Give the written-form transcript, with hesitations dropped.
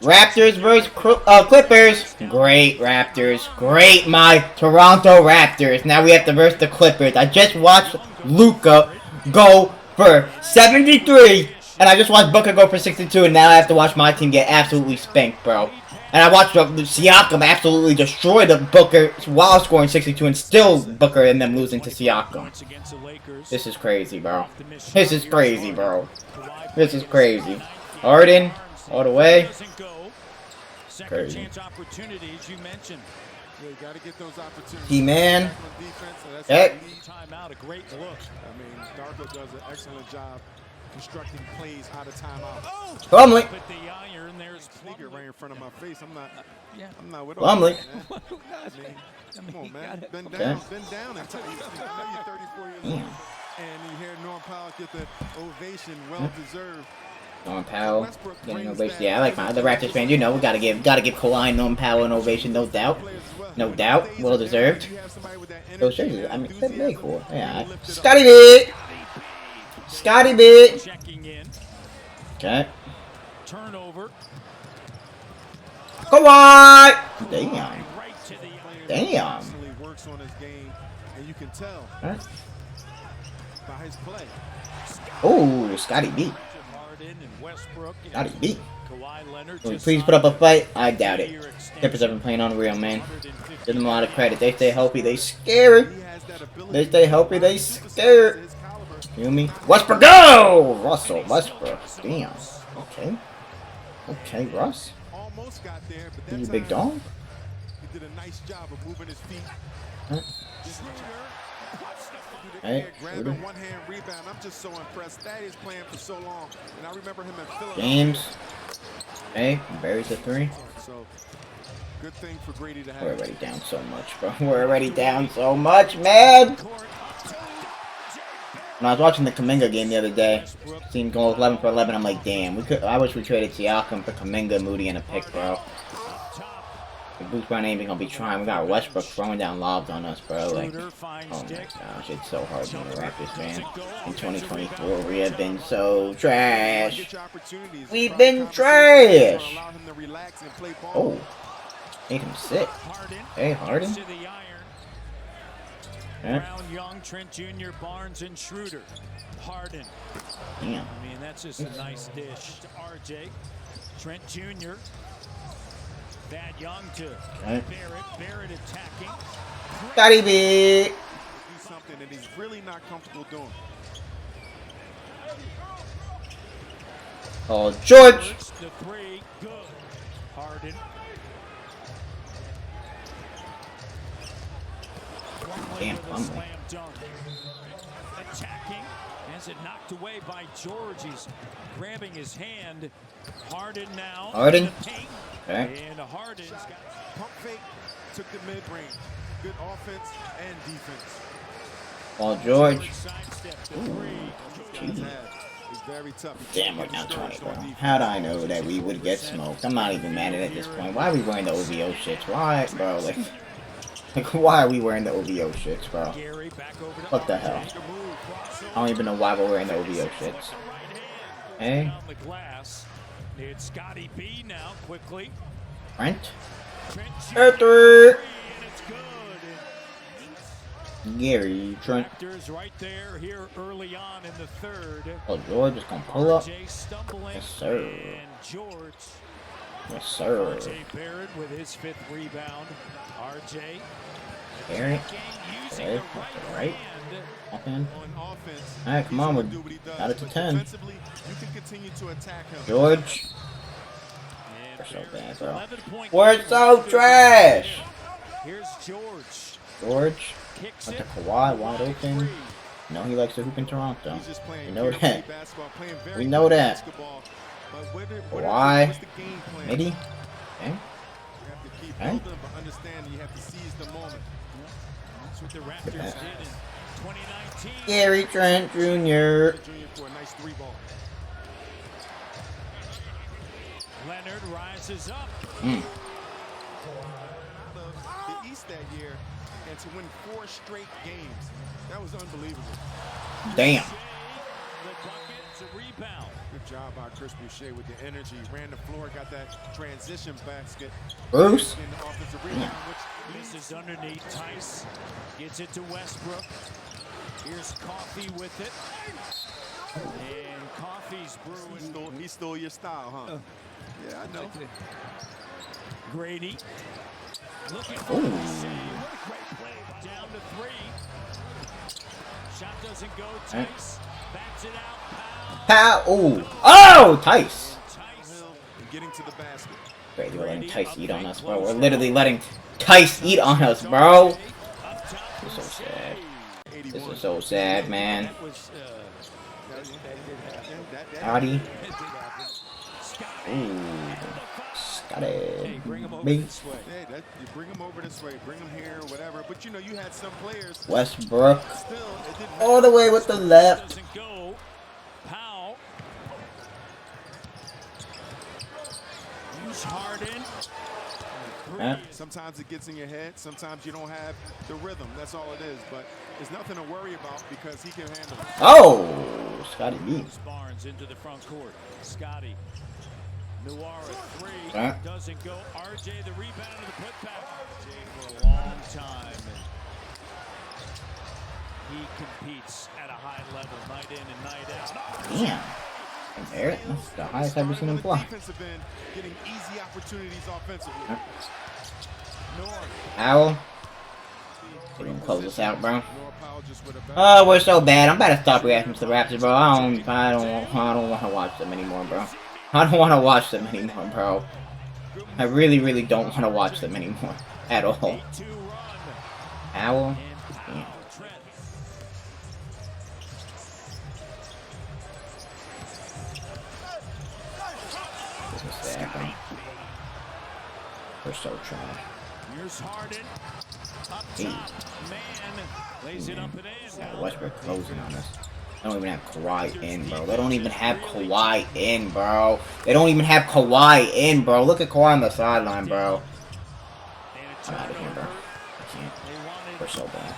Raptors versus Clippers. Great Raptors. Great my Toronto Raptors. Now we have to verse the Clippers. I just watched Luka go for 73. And I just watched Booker go for 62. And now I have to watch my team get absolutely spanked, bro. And I watched Siakam absolutely destroy the Booker while scoring 62. And still Booker and them losing to Siakam. This is crazy, bro. This is crazy, bro. This is crazy. Harden. All the way. Crazy. D-man. Hey. Constructing plays out of timeout. Plumlee. Right in front of my face. I'm not with Plumlee. Come on, man. Bend down and tell you. You're 34 years old. And you hear Norm Powell get the ovation, well deserved. Norm Powell getting an ovation. Yeah, I like the Raptors fan. You know, we gotta give Kawhi and Norm Powell an ovation, no doubt. No doubt. Well deserved. Those jerseys, I mean, they're very cool. Yeah. Scotty B. Scotty B. Okay. Turnover. Kawhi. Damn. Damn. Works on his game, and you can tell by his play. Oh, Scotty B. Scotty B. Will you please put up a fight? I doubt it. Clippers have been playing unreal, man. Give them a lot of credit. They stay healthy. They scary. They stay healthy. They scary. Feel me? Westbrook, go! Russell Westbrook. Damn. Okay. Okay, Russ. Almost got there, but You big dog? He did a nice job of moving his feet. Huh? Hey, grabbing one-hand rebound. I'm just so impressed. That is playing for so long, and I remember him in Philadelphia. James. Hey, buries the three. So good thing for Grady to have. We're already down so much, bro. We're already down so much, man. When I was watching the Kuminga game the other day, team go 11 for 11. I'm like, damn. I wish we traded Siakam for Kuminga, Moody, and a pick, bro. The Bruce Brown ain't even gonna be trying. We got Westbrook throwing down lobs on us, bro. Like, oh my gosh, it's so hard being the Raptors, man. In 2024, we have been so trash. We've been trash. Oh, made him sit. Hey, Harden. Brown, Young, Trent Jr., Barnes, and Schroeder. Harden. Damn. I mean, that's just a nice dish to RJ. Trent Jr. That Young to Barrett attacking. Scotty B. Something that he's really not comfortable doing. Oh, George. The three, good. Harden. Damn, slam dunk. Attacking. Has it knocked away by George. He's grabbing his hand. Harden now. Harden. Okay. And Harden's got pump fake, took the mid-range. Good offense and defense. Paul George. Damn, we're down 20, bro. How'd I know that we would get smoked? I'm not even mad at this point. Why are we wearing the OVO shits? Why, bro? Like, why are we wearing the OVO shits, bro? What the hell? I don't even know why we're wearing the OVO shits. Hey? It's Scotty B now, quickly. Trent? Arthur! Gary, Trent. Raptors right there here early on in the third. Oh, George is gonna pull up. Yes, sir. And George. Yes, sir. RJ Barrett with his 5th rebound. RJ. Barrett. Okay, right. Offhand. Alright, come on, we're got it to 10. George. We're so bad, bro. We're so trash! Here's George. George. Went to Kawhi, wide open. No, he likes to hoop in Toronto. We know that. We know that. Kawhi. Midi. Okay. Okay. Gary Trent Jr. Leonard rises up. The East that year, and to win 4 straight games, that was unbelievable. Damn. grabs a rebound. Good job by Chris Boucher with the energy. Ran the floor, got that transition basket. Bruce. In the offensive rebound, This is underneath. Tice gets it to Westbrook. Here's Coffee with it. And Coffee's brewing. he stole your style, huh? Yeah, I know. Grady. Looking for the save. What a great play. Down to 3. Shot doesn't go. Tice bats it out. Ooh. Oh, Tice. Tice. Getting to the basket. Brady, we're letting Tice eat on us, bro. We're literally letting Tice eat on us, bro. This is so sad. This is so sad, man. Scotty. Ooh. Scotty. Me. Hey, you bring him over this way, bring him here, whatever. But you know, you had some players. Westbrook. Still, it didn't All the way with the left. Doesn't go. Powell. Use Harden. Sometimes it gets in your head. Sometimes you don't have the rhythm. That's all it is. But there's nothing to worry about because he can handle it. Oh, Scotty B. Barnes into the front court. Scotty. Noir at 3. Doesn't go. RJ the rebound and the putback. RJ for a long time. And he competes at a high level night in and night out. Damn. Barrett, that's the highest I've ever seen him fly. Defense have been getting easy opportunities offensively. Owl. We're gonna close this out, bro. Oh, we're so bad. I'm about to stop reacting to the Raptors, bro. I don't want to watch them anymore, bro. I don't want to watch them anymore, bro. I really, really don't want to watch them anymore at all. Owl. Damn. This is sad, bro. We're so trash. Here's Harden. Up top. Man lays it up and in. Westbrook closing on us. They don't even have Kawhi in, bro. They don't even have Kawhi in, bro. They don't even have Kawhi in, bro. Look at Kawhi on the sideline, bro. I'm out of here, bro. I can't. We're so bad.